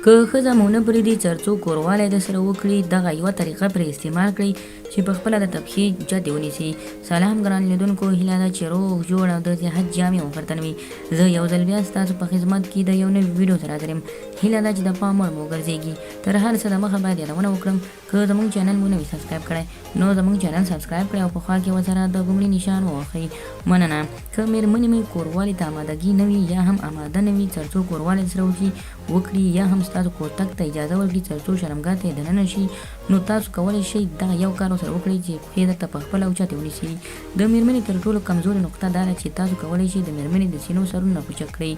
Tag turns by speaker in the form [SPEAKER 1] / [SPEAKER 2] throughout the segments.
[SPEAKER 1] که ښځه مو نه پرېږدي څرڅو کوروالی درسره وکړي دغه یوه طریقه پرې استعمال کړئ چې په خپله د تبخي جدې ونیسي. سلام ګران لیدونکو، هیله ده چې روغ جوړ او د صحت جامې وفرتن وي. زه یو ځل بیا ستاسو په خدمت کې د یو نوي ویډیو سره حاضر یم. هیله ده چې د پام وړ مو وګرځېږي. تر هر څه دمخه باید یادونه وکړم، که زموږ چینل مو نه وي سبسکرایب کړی نو زموږ چینل سبسکرایب کړئ او په خوا کې ورسره د ګومړي نشان ووهئ. مننه. که مېرمنې مې کوروالي ته امادګي نه وي یا هم اماده نه وي څرڅو کوروالی سره وکړي یا هم ستاسو کور تګ ته اجازه ورکړي څرڅو شرمګاه ته یې دننه شي، نو تاسو کولی شئ دغه یو کار ورسره وکړئ چې پښې درته په خپله اوچتې ونیسي. د مېرمنې تر ټولو کمزورې نقطه دا ده چې تاسو کولی شئ د مېرمنې د سینو سرونه پوچک کړئ.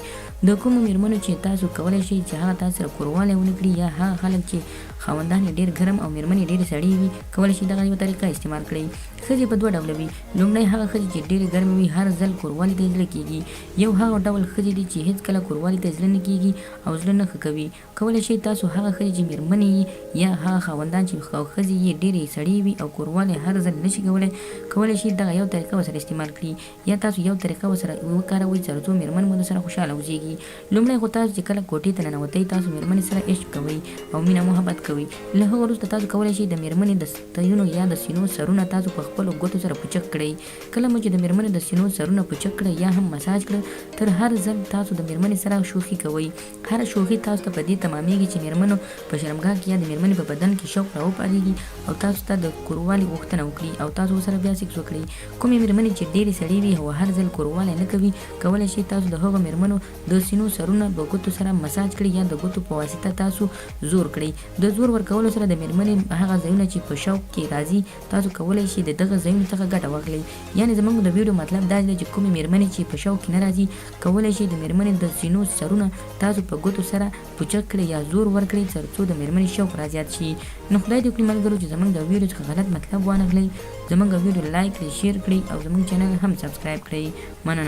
[SPEAKER 1] د کومو مېرمنو چې تاسو کولی شئ چې هغه تاسو سره کوروالی ونه کړي یا هغه خلک چې خاوندان یې ډېر ګرم او مېرمنې ډېرې سړې وي، کولی شئ دغه یوه طریقه استعمال کړئ. ښځې په دوه ډوله وي. لومړی هغه ښځې چې ډېرې ګرمې وي، هر ځل کوروالي ته یې زړه کېږي. یو هغه ډول ښځې دي چې هېڅکله کوروالي ته زړه نه کېږي او زړه نه ښه کوي. کولی شئ تاسو هغه ښځې چې مېرمنې یا هغه خاوندان چې ښځې یې ډېرې سړې وي او کوروالي هر ځل نه شي کولی، کولی شئ دغه یو طریقه ورسره استعمال کړي یا تاسو یو طریقه ورسره وکاروئ څرڅو مېرمن مو درسره خوشحاله اوسېږي. لومړی خو تاسو چې کله کوټې ته ننوتئ تاسو مېرمنې سره عشق کوئ او مینه محبت کوئ. له هغه وروسته تاسو کولی شئ د مېرمنې د ستنو یا د سینو سرونه تاسو په خپلو ګوتو سره پوچک کړئ. کله مو چې د مېرمنې د سینو سرونه پوچک کړئ یا هم مساج کړه، تر هر ځل تاسو د مېرمنې سره شوخي کوئ. هره شوخي تاسو ته په دې تمامېږي چې مېرمنو په شرمګاه کې یا د مېرمنې په بدن کې شوق راوپارېږي او تاسو ته د کوروالي غوښتنه وکړي او تاسو ورسره بیا سیکس وکړئ. کومې مېرمنې چې ډېرې سړې وي او هر ځل کوروالي نه کوي، کولی شئ تاسو د هغو مېرمنو د سینو سرونه په ګوتو سره مساج کړئ یا د ګوتو په واسطه تاسو زور کړئ. د زور ورکولو سره د مېرمنې هغه ځایونه چې په شوق کې راځي تاسو کولی شئ د دغه ځایونو څخه ګټه واخلئ. یعنې زموږ د ویډیو مطلب دا دی چې کومې مېرمنې چې په شوق کې نه راځي، کولی شئ د مېرمنې د سینو سرونه تاسو په ګوتو سره پوچک کړئ یا زور ورکړئ څرڅو د مېرمنې شوق را زیات شي. نو خدای دې وکړي ملګرو چې زموږ د ویډیو څخه غلط مطلب وانخلئ، زموږ ویډیو لایک کړئ، شیر کړئ او زموږ چینل هم سبسکرایب کړئ. مننه.